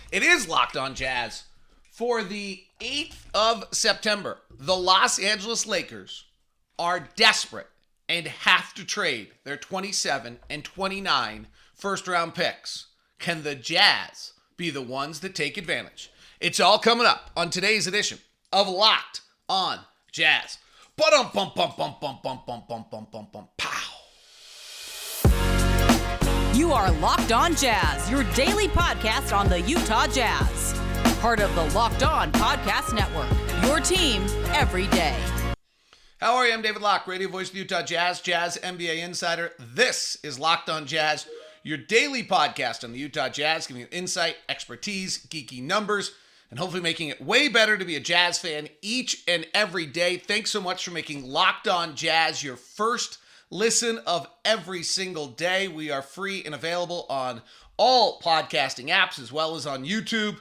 It is Locked On Jazz. For the 8th of September, the Los Angeles Lakers are desperate and have to trade their 27 and 29 first-round picks. Can the Jazz be the ones that take advantage? It's all coming up on today's edition of Locked On Jazz. Pow. You are Locked On Jazz, your daily podcast on the Utah Jazz. Part of the Locked On Podcast Network, your team every day. How are you? I'm David Locke, radio voice of the Utah Jazz, Jazz NBA insider. This is Locked On Jazz, your daily podcast on the Utah Jazz, giving you insight, expertise, geeky numbers, and hopefully making it way better to be a Jazz fan each and every day. Thanks so much for making Locked On Jazz your first listen of every single day. We are free and available on all podcasting apps as well as on YouTube.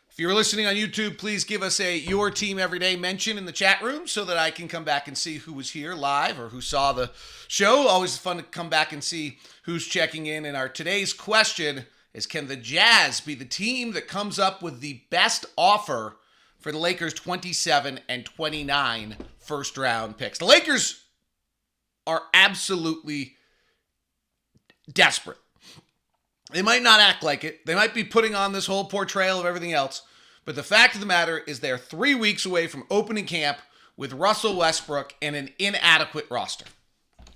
If you're listening on YouTube, please give us a Your Team Everyday mention in the chat room so that I can come back and see who was here live or who saw the show. Always fun to come back and see who's checking in. And our today's question is, can the Jazz be the team that comes up with the best offer for the Lakers' 27 and 29 first-round picks? The Lakers are absolutely desperate. They might not act like it. They might be putting on this whole portrayal of everything else. But the fact of the matter is they're 3 weeks away from opening camp with Russell Westbrook and an inadequate roster.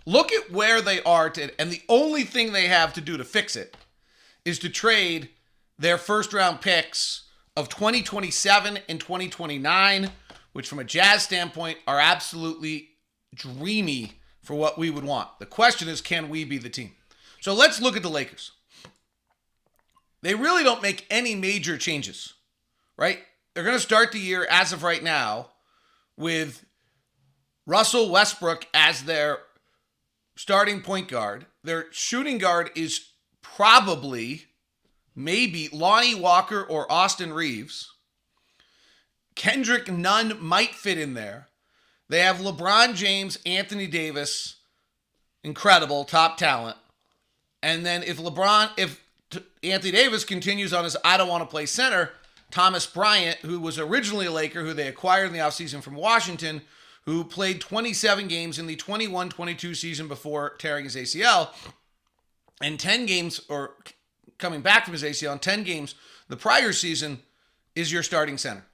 Look at where they are today, and the only thing they have to do to fix it is to trade their first-round picks of 2027 and 2029, which from a Jazz standpoint are absolutely dreamy for what we would want. The question is, can we be the team? So let's look at the Lakers. They really don't make any major changes, right? They're going to start the year, as of right now, with Russell Westbrook as their starting point guard. Their shooting guard is probably, maybe, Lonnie Walker or Austin Reeves. Kendrick Nunn might fit in there. They have LeBron James, Anthony Davis, incredible, top talent. And then if Anthony Davis continues on his I don't want to play center, Thomas Bryant, who was originally a Laker, who they acquired in the offseason from Washington, who played 27 games in the 21-22 season before tearing his ACL, and 10 games, or coming back from his ACL, in 10 games the prior season, is your starting center.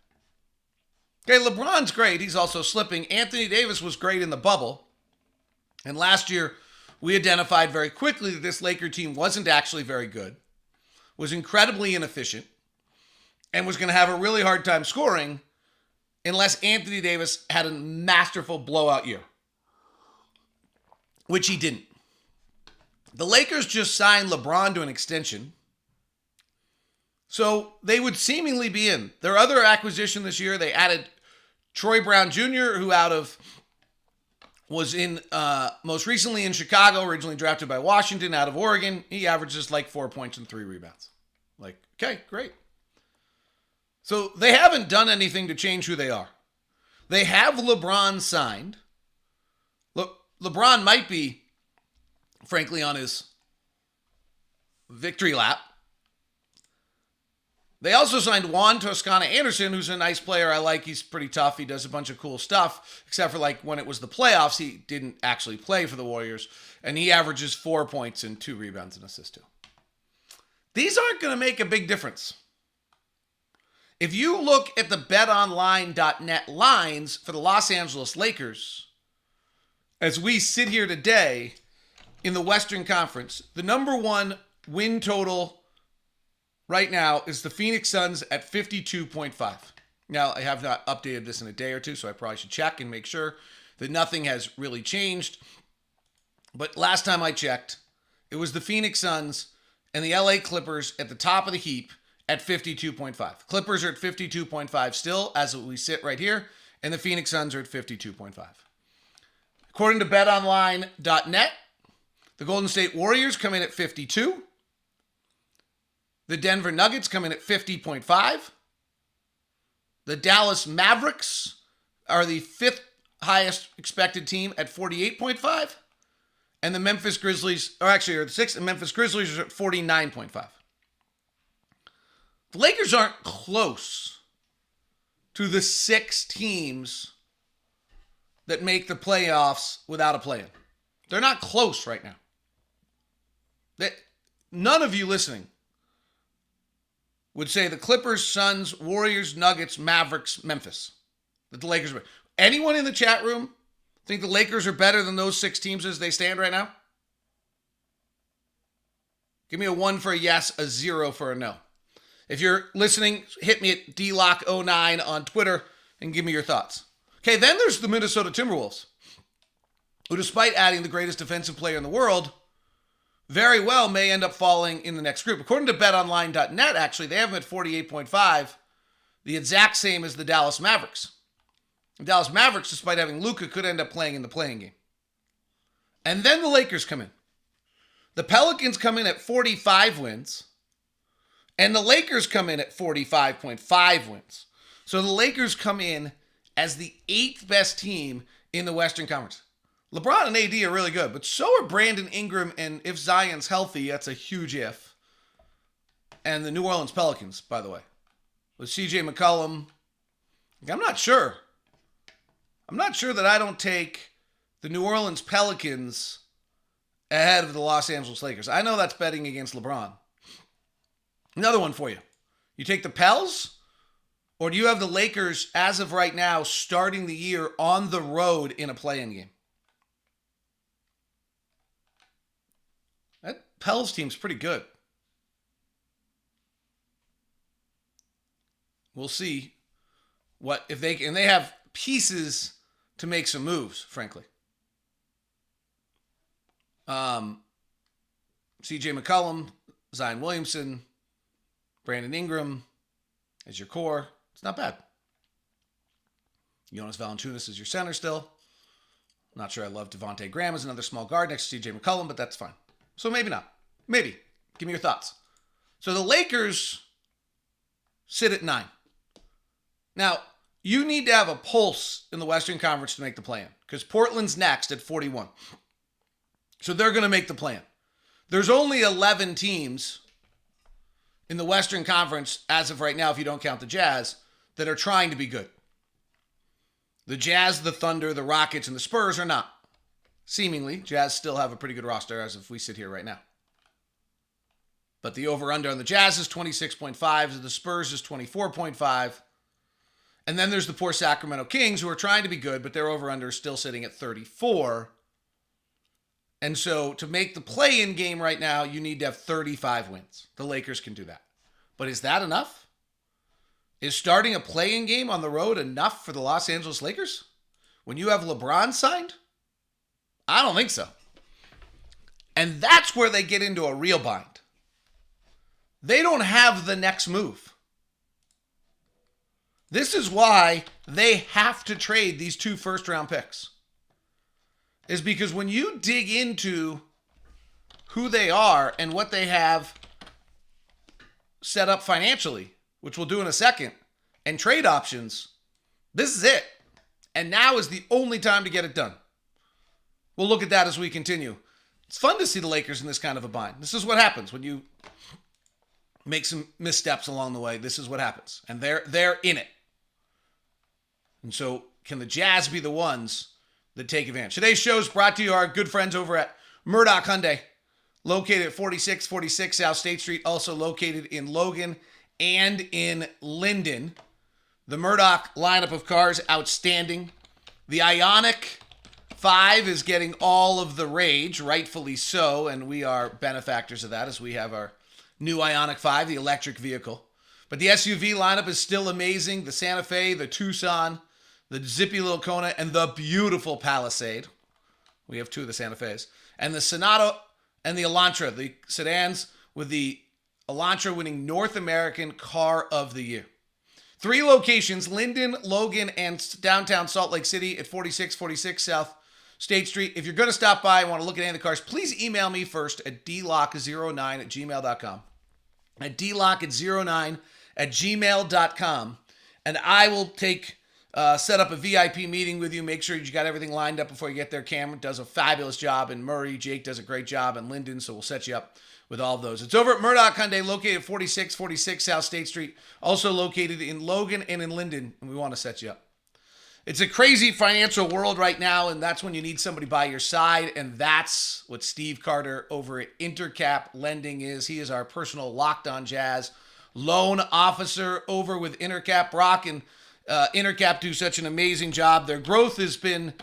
Okay, LeBron's great. He's also slipping. Anthony Davis was great in the bubble. And last year, we identified very quickly that this Laker team wasn't actually very good, was incredibly inefficient, and was going to have a really hard time scoring unless Anthony Davis had a masterful blowout year, which he didn't. The Lakers just signed LeBron to an extension, so they would seemingly be in. Their other acquisition this year, they added Troy Brown Jr., who was in most recently in Chicago, originally drafted by Washington, out of Oregon. He averages like 4 points and 3 rebounds. Like, okay, great. So they haven't done anything to change who they are. They have LeBron signed. Look, LeBron might be, frankly, on his victory lap. They also signed Juan Toscano Anderson, who's a nice player. I like. He's pretty tough. He does a bunch of cool stuff, except for like when it was the playoffs, he didn't actually play for the Warriors, and he averages 4 points and 2 rebounds and assists too. These aren't going to make a big difference. If you look at the betonline.net lines for the Los Angeles Lakers, as we sit here today in the Western Conference, the number one win total right now is the Phoenix Suns at 52.5. Now, I have not updated this in a day or two, so I probably should check and make sure that nothing has really changed. But last time I checked, it was the Phoenix Suns and the LA Clippers at the top of the heap at 52.5. Clippers are at 52.5 still, as we sit right here, and the Phoenix Suns are at 52.5. According to betonline.net, the Golden State Warriors come in at 52. The Denver Nuggets come in at 50.5. The Dallas Mavericks are the 5th highest expected team at 48.5. And the Memphis Grizzlies, or actually, are the 6th, and Memphis Grizzlies are at 49.5. The Lakers aren't close to the 6 teams that make the playoffs without a play-in. They're not close right now. None of you listening would say the Clippers, Suns, Warriors, Nuggets, Mavericks, Memphis. That the Lakers are. Anyone in the chat room think the Lakers are better than those 6 teams as they stand right now? Give me a 1 for a yes, a 0 for a no. If you're listening, hit me at DLock09 on Twitter and give me your thoughts. Okay, then there's the Minnesota Timberwolves, who despite adding the greatest defensive player in the world, very well may end up falling in the next group. According to betonline.net, actually, they have them at 48.5, the exact same as the Dallas Mavericks. The Dallas Mavericks, despite having Luka, could end up playing in the playing game. And then the Lakers come in. The Pelicans come in at 45 wins, and the Lakers come in at 45.5 wins. So the Lakers come in as the 8th best team in the Western Conference. LeBron and AD are really good, but so are Brandon Ingram, and if Zion's healthy, that's a huge if. And the New Orleans Pelicans, by the way. With CJ McCollum, I'm not sure. I'm not sure that I don't take the New Orleans Pelicans ahead of the Los Angeles Lakers. I know that's betting against LeBron. Another one for you. You take the Pels, or do you have the Lakers, as of right now, starting the year on the road in a play-in game? That Pels team's pretty good. We'll see what if they can. They have pieces to make some moves, frankly. CJ McCollum, Zion Williamson, Brandon Ingram as your core. It's not bad. Jonas Valanciunas is your center still. Not sure I love Devontae Graham as another small guard next to CJ McCollum, but that's fine. So maybe not. Maybe. Give me your thoughts. So the Lakers sit at 9. Now, you need to have a pulse in the Western Conference to make the play-in, because Portland's next at 41. So they're going to make the play-in. There's only 11 teams in the Western Conference as of right now, if you don't count the Jazz, that are trying to be good. The Jazz, the Thunder, the Rockets, and the Spurs are not. Seemingly, Jazz still have a pretty good roster as if we sit here right now. But the over-under on the Jazz is 26.5, the Spurs is 24.5. And then there's the poor Sacramento Kings, who are trying to be good, but their over-under is still sitting at 34. And so to make the play-in game right now, you need to have 35 wins. The Lakers can do that. But is that enough? Is starting a play-in game on the road enough for the Los Angeles Lakers? When you have LeBron signed? I don't think so. And that's where they get into a real bind. They don't have the next move. This is why they have to trade these 2 first-round picks. Is because when you dig into who they are and what they have set up financially, which we'll do in a second, and trade options, this is it. And now is the only time to get it done. We'll look at that as we continue. It's fun to see the Lakers in this kind of a bind. This is what happens when you make some missteps along the way. This is what happens. And they're in it. And so can the Jazz be the ones that take advantage? Today's show is brought to you by our good friends over at Murdoch Hyundai, located at 4646 South State Street, also located in Logan and in Linden. The Murdoch lineup of cars, outstanding. The Ioniq 5 is getting all of the rage, rightfully so, and we are benefactors of that as we have our new Ioniq 5, the electric vehicle. But the SUV lineup is still amazing. The Santa Fe, the Tucson, the zippy little Kona, and the beautiful Palisade. We have 2 of the Santa Fe's. And the Sonata and the Elantra, the sedans, with the Elantra winning North American Car of the Year. 3 locations, Linden, Logan, and downtown Salt Lake City at 4646 South State Street. If you're going to stop by and want to look at any of the cars, please email me first at dlock09@gmail.com. At dlock09@gmail.com. And I will set up a VIP meeting with you. Make sure you got everything lined up before you get there. Cameron does a fabulous job in Murray. Jake does a great job in Linden, so we'll set you up with all of those. It's over at Murdoch Hyundai, located at 4646 South State Street, also located in Logan and in Linden, and we want to set you up. It's a crazy financial world right now, and that's when you need somebody by your side, and that's what Steve Carter over at Intercap Lending is. He is our personal Locked On Jazz loan officer over with Intercap. Brock and Intercap do such an amazing job. Their growth has been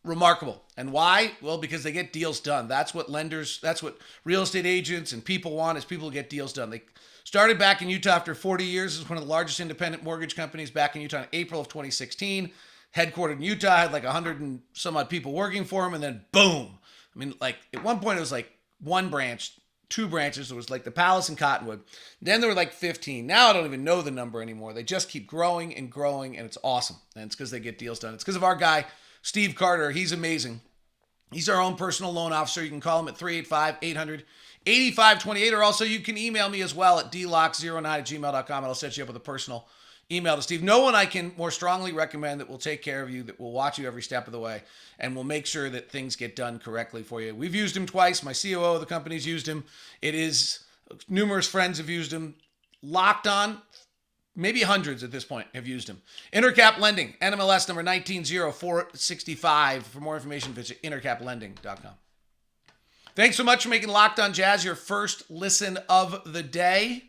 remarkable. And why? Well, because they get deals done. That's what real estate agents and people want, is people get deals done. They started back in Utah after 40 years as one of the largest independent mortgage companies back in Utah in April of 2016. Headquartered in Utah, had like 100 and some odd people working for them, and then boom. I mean, like at one point it was like one branch, two branches. It was like the Palace and Cottonwood. Then there were like 15. Now I don't even know the number anymore. They just keep growing and growing, and it's awesome. And it's because they get deals done. It's because of our guy, Steve Carter. He's amazing. He's our own personal loan officer. You can call him at 385-800-8528, or also you can email me as well at dlock09@gmail.com, and I'll set you up with a personal email to Steve. No one I can more strongly recommend that will take care of you, that will watch you every step of the way, and will make sure that things get done correctly for you. We've used him twice. My COO of the company's used him. Numerous friends have used him. Locked On, maybe hundreds at this point, have used him. Intercap Lending, NMLS number 190465. For more information, visit intercaplending.com. Thanks so much for making Locked On Jazz your first listen of the day.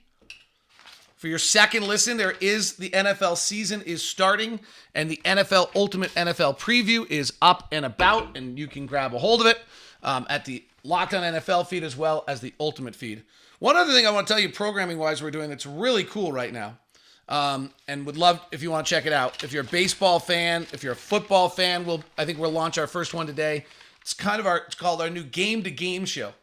For your second listen, the NFL season is starting, and the NFL Ultimate NFL Preview is up and about, and you can grab a hold of it at the Locked On NFL feed as well as the Ultimate feed. One other thing I want to tell you, programming-wise, we're doing that's really cool right now, and would love if you want to check it out. If you're a baseball fan, if you're a football fan, I think we'll launch our first one today. It's called our new Game to Game show.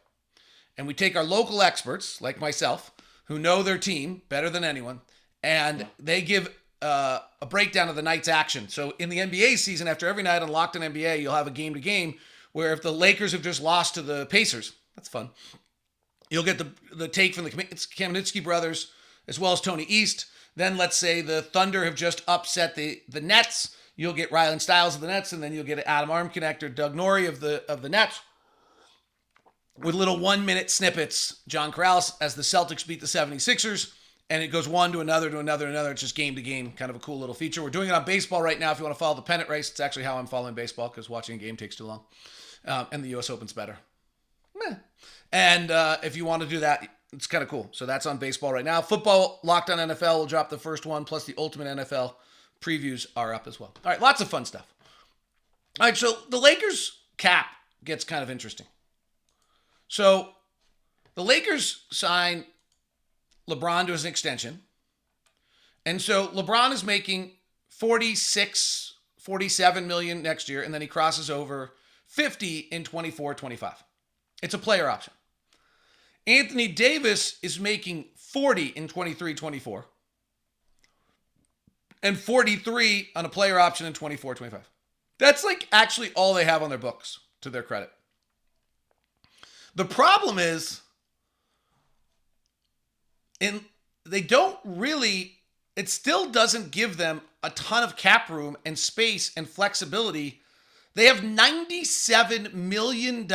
And we take our local experts, like myself, who know their team better than anyone, and they give a breakdown of the night's action. So in the NBA season, after every night on Locked On NBA, you'll have a game to game where if the Lakers have just lost to the Pacers, that's fun, you'll get the take from the Kamenetsky brothers as well as Tony East. Then let's say the Thunder have just upset the Nets. You'll get Rylan Stiles of the Nets, and then you'll get Adam Armconnect or Doug Norrie of the Nets with little 1-minute snippets. John Corrales as the Celtics beat the 76ers, and it goes one to another to another to another. It's just game to game, kind of a cool little feature. We're doing it on baseball right now. If you want to follow the pennant race, it's actually how I'm following baseball, because watching a game takes too long. And the U.S. Open's better. Meh. And if you want to do that, it's kind of cool. So that's on baseball right now. Football, Locked On NFL will drop the first one, plus the Ultimate NFL previews are up as well. All right, lots of fun stuff. All right, so the Lakers cap gets kind of interesting. So the Lakers sign LeBron to an extension. And so LeBron is making 47 million next year, and then he crosses over 50 in 24-25. It's a player option. Anthony Davis is making 40 in 23-24. And 43 on a player option in 24-25. That's like actually all they have on their books, to their credit. The problem is, it still doesn't give them a ton of cap room and space and flexibility. They have $97 million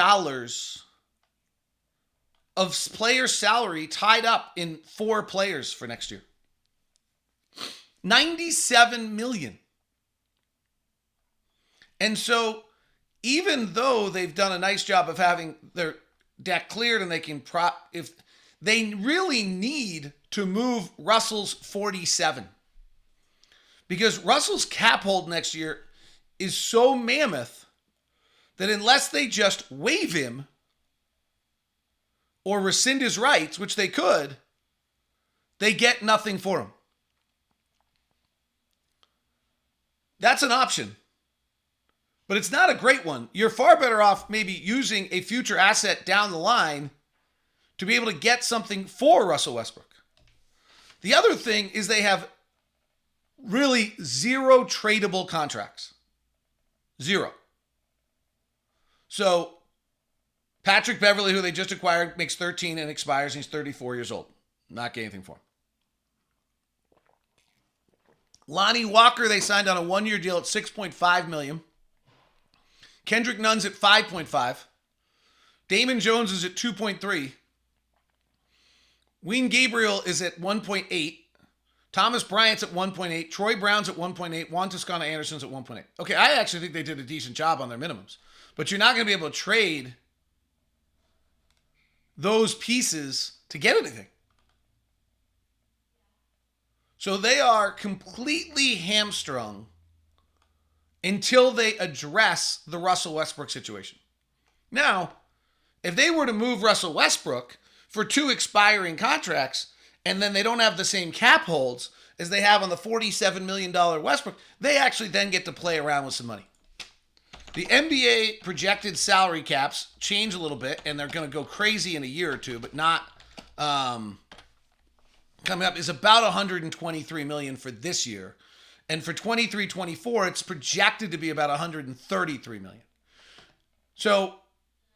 of player salary tied up in 4 players for next year. $97 million. And so even though they've done a nice job of having their debt cleared, and they can if they really need to move Russell's 47, because Russell's cap hold next year is so mammoth that unless they just waive him or rescind his rights, which they could, they get nothing for him. That's an option. But it's not a great one. You're far better off maybe using a future asset down the line to be able to get something for Russell Westbrook. The other thing is they have really 0 tradable contracts. 0. So Patrick Beverley, who they just acquired, makes 13 and expires. He's 34 years old. Not getting anything for him. Lonnie Walker, they signed on a 1-year deal at $6.5 million. Kendrick Nunn's at $5.5. Damon Jones is at $2.3. Wayne Gabriel is at 1.8. Thomas Bryant's at 1.8. Troy Brown's at 1.8. Juan Toscano Anderson's at 1.8. Okay, I actually think they did a decent job on their minimums. But you're not going to be able to trade those pieces to get anything. So they are completely hamstrung until they address the Russell Westbrook situation. Now, if they were to move Russell Westbrook for 2 expiring contracts, and then they don't have the same cap holds as they have on the $47 million Westbrook, they actually then get to play around with some money. The NBA projected salary caps change a little bit, and they're going to go crazy in a year or two, but not coming up, is about $123 million for this year. And for 23-24, it's projected to be about $133 million. So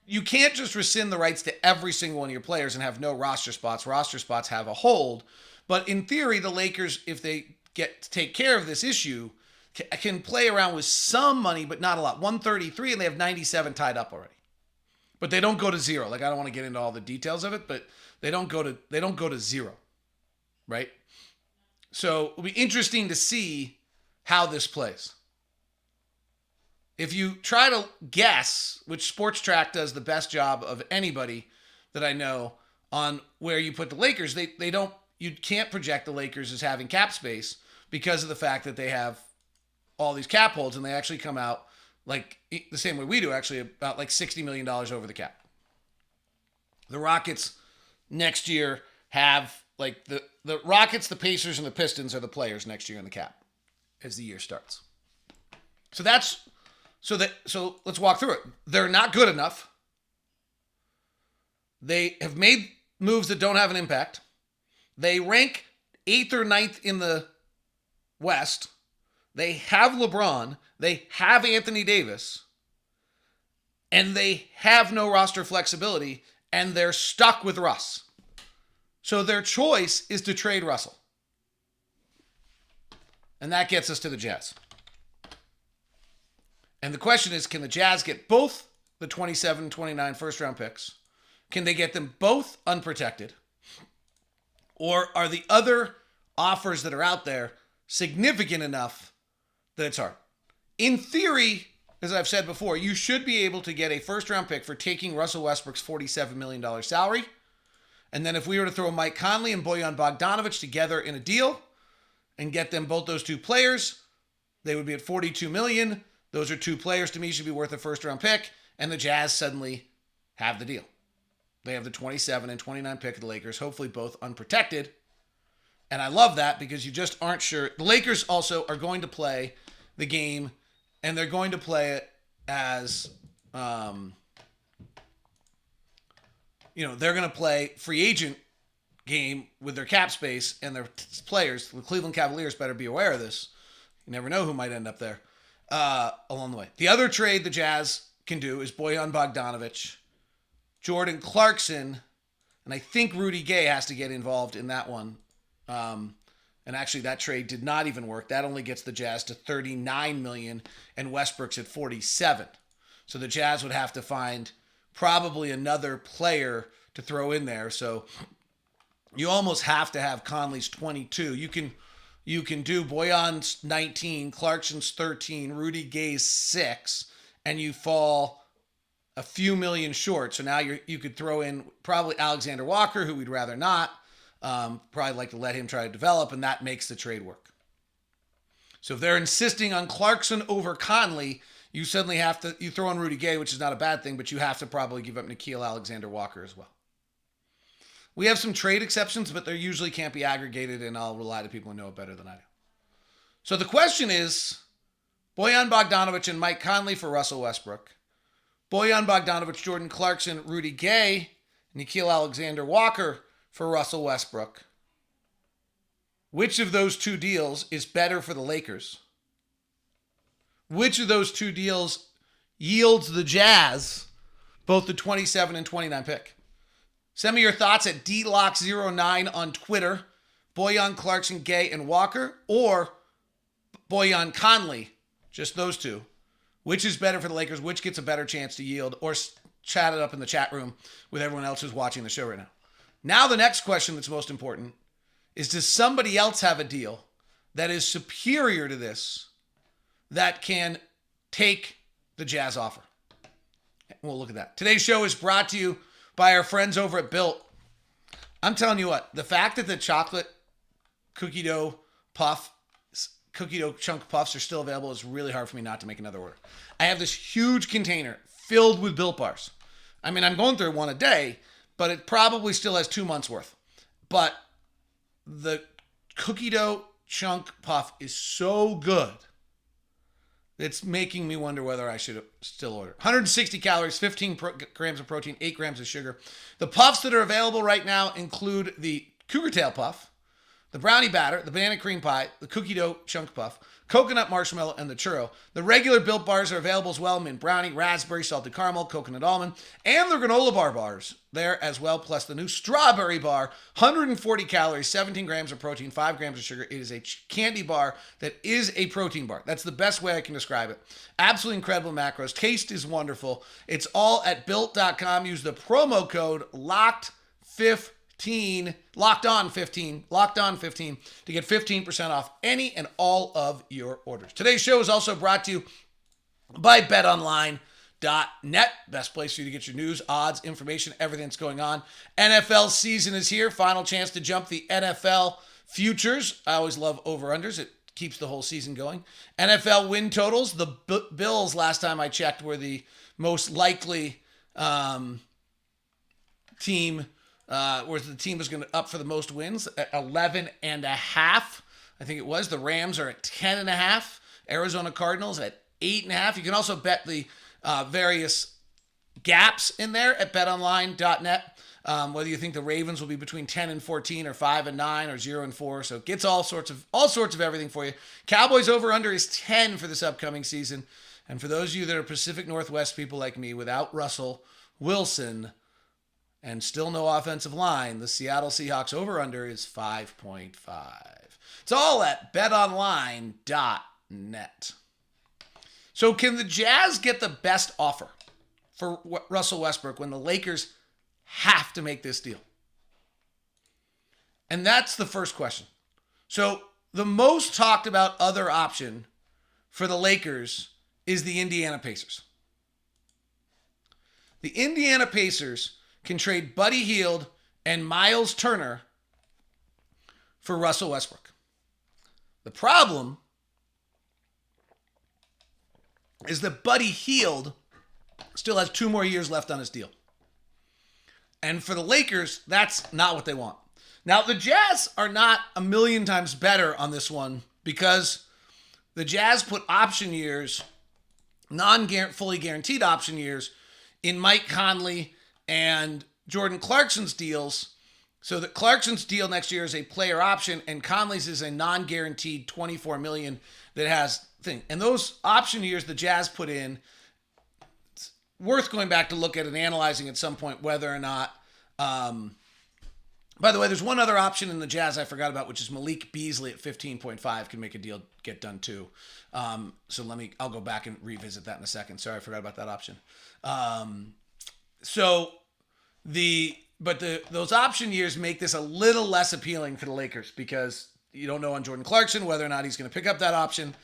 you can't just rescind the rights to every single one of your players and have no roster spots. Roster spots have a hold. But in theory, the Lakers, if they get to take care of this issue, can play around with some money, but not a lot. 133, and they have 97 tied up already. But they don't go to zero. Like, I don't want to get into all the details of it, but they don't go to zero, right? So it'll be interesting to see how this plays. If you try to guess, which Sports Track does the best job of anybody that I know on where you put the Lakers, you can't project the Lakers as having cap space because of the fact that they have all these cap holds, and they actually come out like the same way we do, actually, about like $60 million over the cap. The Rockets next year have like the Rockets, the Pacers, and the Pistons are the players next year in the cap as the year starts. So let's walk through it. They're not good enough. They have made moves that don't have an impact. They rank 8th or 9th in the West. They have LeBron. They have Anthony Davis. And they have no roster flexibility. And they're stuck with Russ. So their choice is to trade Russell. And that gets us to the Jazz. And the question is, can the Jazz get both the 27 and 29 first-round picks? Can they get them both unprotected? Or are the other offers that are out there significant enough that it's hard? In theory, as I've said before, you should be able to get a first-round pick for taking Russell Westbrook's $47 million salary. And then if we were to throw Mike Conley and Bojan Bogdanovic together in a deal and get them both those two players, they would be at $42 million. Those are two players to me should be worth a first-round pick, and the Jazz suddenly have the deal. They have the 27 and 29 pick of the Lakers, hopefully both unprotected. And I love that because you just aren't sure. The Lakers also are going to play the game, and they're going to play it as, they're going to play free agent game with their cap space and their players. The Cleveland Cavaliers better be aware of this. You never know who might end up there along the way. The other trade the Jazz can do is Bojan Bogdanovic, Jordan Clarkson, and I think Rudy Gay has to get involved in that one. And actually, that trade did not even work. That only gets the Jazz to $39 million, and Westbrook's at $47. So the Jazz would have to find probably another player to throw in there. So you almost have to have Conley's 22. You can do Bojan's 19, Clarkson's 13, Rudy Gay's 6, and you fall a few million short. So now you could throw in probably Alexander Walker, who we'd rather not. Probably like to let him try to develop, and that makes the trade work. So if they're insisting on Clarkson over Conley, you suddenly have to, you throw in Rudy Gay, which is not a bad thing, but you have to probably give up Nickeil Alexander Walker as well. We have some trade exceptions, but they usually can't be aggregated, and I'll rely to people who know it better than I do. So the question is, Bojan Bogdanovic and Mike Conley for Russell Westbrook. Bojan Bogdanovic, Jordan Clarkson, Rudy Gay, Nickeil Alexander Walker for Russell Westbrook. Which of those two deals is better for the Lakers? Which of those two deals yields the Jazz both the 27 and 29 pick? Send me your thoughts at DLock09 on Twitter. Bojan, Clarkson, Gay, and Walker, or Bojan Conley, just those two. Which is better for the Lakers? Which gets a better chance to yield? Or chat it up in the chat room with everyone else who's watching the show right now. Now the next question that's most important is, does somebody else have a deal that is superior to this that can take the Jazz offer? We'll look at that. Today's show is brought to you by our friends over at Built. I'm telling you what, the fact that the chocolate cookie dough chunk puffs are still available is really hard for me not to make another order. I have this huge container filled with Built bars. I mean, I'm going through one a day, but it probably still has 2 months worth. But the cookie dough chunk puff is so good, it's making me wonder whether I should still order. 160 calories, 15 grams of protein, 8 grams of sugar. The puffs that are available right now include the cougar tail puff, the brownie batter, the banana cream pie, the cookie dough chunk puff, coconut marshmallow, and the churro. The regular Built bars are available as well: mint brownie, raspberry, salted caramel, coconut almond, and the granola bar bars there as well, plus the new strawberry bar, 140 calories, 17 grams of protein, 5 grams of sugar. It is a candy bar that is a protein bar. That's the best way I can describe it. Absolutely incredible macros. Taste is wonderful. It's all at Built.com. Use the promo code LOCKED15, locked on 15 to get 15% off any and all of your orders. Today's show is also brought to you by betonline.net. Best place for you to get your news, odds, information, everything that's going on. NFL season is here. Final chance to jump the NFL futures. I always love over-unders. It keeps the whole season going. NFL win totals. The Bills, last time I checked, were the most likely team. Where the team was going to up for the most wins at 11.5. I think it was. The Rams are at 10.5. Arizona Cardinals at 8.5. You can also bet the various gaps in there at betonline.net. Whether you think the Ravens will be between 10 and 14 or 5 and 9 or 0 and 4. So it gets all sorts of everything for you. Cowboys over under is 10 for this upcoming season. And for those of you that are Pacific Northwest people like me, without Russell Wilson and still no offensive line, the Seattle Seahawks over-under is 5.5. It's all at betonline.net. So can the Jazz get the best offer for Russell Westbrook when the Lakers have to make this deal? And that's the first question. So the most talked about other option for the Lakers is the Indiana Pacers. The Indiana Pacers can trade Buddy Hield and Miles Turner for Russell Westbrook. The problem is that Buddy Hield still has 2 more years left on his deal. And for the Lakers, that's not what they want. Now, the Jazz are not a million times better on this one because the Jazz put option years, fully guaranteed option years, in Mike Conley and Jordan Clarkson's deals, so that Clarkson's deal next year is a player option and Conley's is a non-guaranteed $24 million that has thing. And those option years the Jazz put in, it's worth going back to look at and analyzing at some point whether or not. By the way, there's one other option in the Jazz I forgot about, which is Malik Beasley at 15.5 can make a deal get done too. So I'll go back and revisit that in a second. Sorry, I forgot about that option. Those option years make this a little less appealing for the Lakers because you don't know on Jordan Clarkson whether or not he's going to pick up that option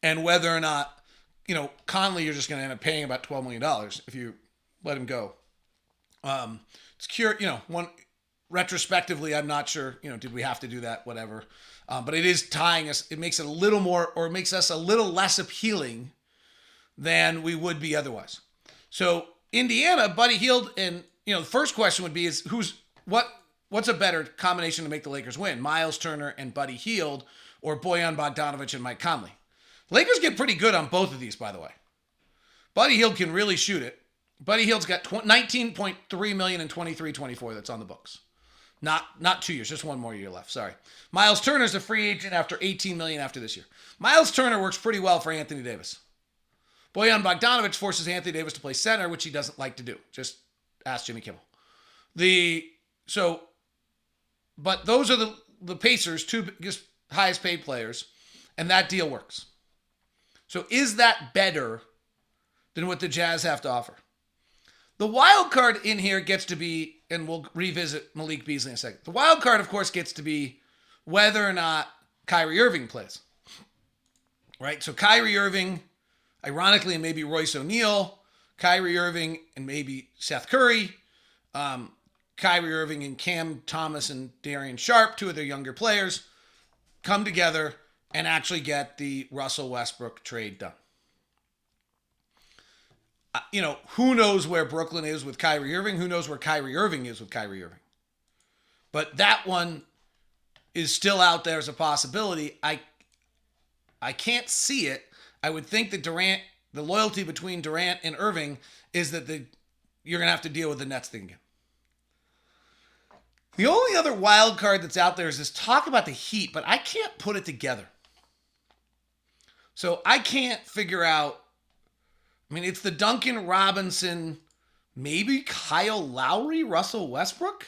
and whether or not, Conley, you're just going to end up paying about $12 million if you let him go. Retrospectively, I'm not sure, did we have to do that? Whatever. But it is tying us. It makes it a little more, or it makes us a little less appealing than we would be otherwise. So Indiana, Buddy Hield, and the first question would be what's a better combination to make the Lakers win? Miles Turner and Buddy Hield, or Bojan Bogdanovic and Mike Conley? Lakers get pretty good on both of these, by the way. Buddy Hield can really shoot it. Buddy Hield's got $19.3 million in 23-24 that's on the books. Not 2 years, just 1 more year left. Sorry. Miles Turner's a free agent after $18 million after this year. Miles Turner works pretty well for Anthony Davis. Bojan Bogdanovic forces Anthony Davis to play center, which he doesn't like to do. Just ask Jimmy Kimmel. But those are the Pacers' 2 biggest, highest paid players, and that deal works. So is that better than what the Jazz have to offer? The wild card in here gets to be, and we'll revisit Malik Beasley in a second. The wild card, of course, gets to be whether or not Kyrie Irving plays. Right? So Kyrie Irving, ironically, and maybe Royce O'Neal, Kyrie Irving and maybe Seth Curry, Kyrie Irving and Cam Thomas and Darian Sharp, two of their younger players, come together and actually get the Russell Westbrook trade done. Who knows where Brooklyn is with Kyrie Irving? Who knows where Kyrie Irving is with Kyrie Irving? But that one is still out there as a possibility. I can't see it. I would think that the loyalty between Durant and Irving is that you're going to have to deal with the Nets thing again. The only other wild card that's out there is this talk about the Heat, but I can't put it together. So I can't figure out. I mean, it's the Duncan Robinson, maybe Kyle Lowry, Russell Westbrook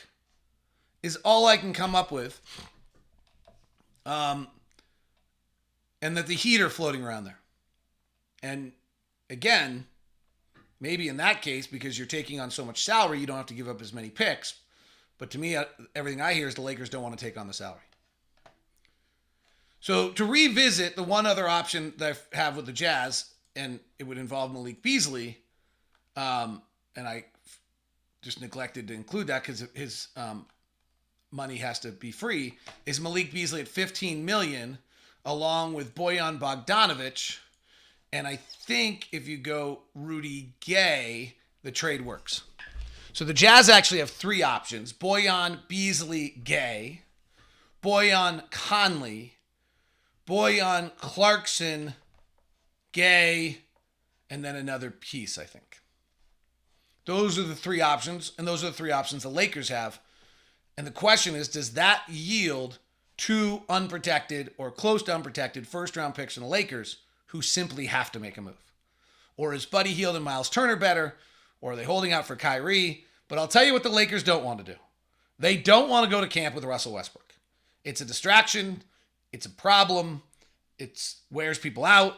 is all I can come up with. And that the Heat are floating around there. And again, maybe in that case, because you're taking on so much salary, you don't have to give up as many picks. But to me, everything I hear is the Lakers don't want to take on the salary. So to revisit the one other option that I have with the Jazz, and it would involve Malik Beasley, and I just neglected to include that because his money has to be free, is Malik Beasley at $15 million, along with Bojan Bogdanovic. And I think if you go Rudy Gay, the trade works. So the Jazz actually have three options: Bojan, Beasley, Gay, Bojan, Conley, Bojan, Clarkson, Gay, and then another piece, I think. Those are the three options, and those are the three options the Lakers have. And the question is, does that yield two unprotected or close to unprotected first-round picks in the Lakers who simply have to make a move? Or is Buddy Hield and Miles Turner better? Or are they holding out for Kyrie? But I'll tell you what the Lakers don't want to do. They don't want to go to camp with Russell Westbrook. It's a distraction. It's a problem. It wears people out.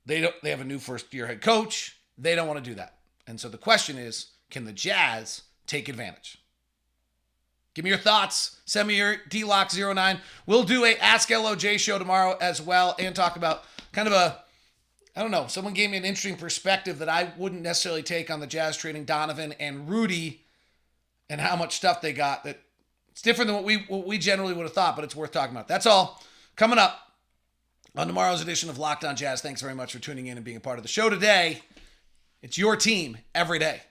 They have a new first-year head coach. They don't want to do that. And so the question is, can the Jazz take advantage? Give me your thoughts. Send me your DLock09. We'll do a Ask LOJ show tomorrow as well and talk about kind of someone gave me an interesting perspective that I wouldn't necessarily take on the Jazz trading Donovan and Rudy and how much stuff they got. That it's different than what we generally would have thought, but it's worth talking about. That's all coming up on tomorrow's edition of Locked On Jazz. Thanks very much for tuning in and being a part of the show today. It's your team every day.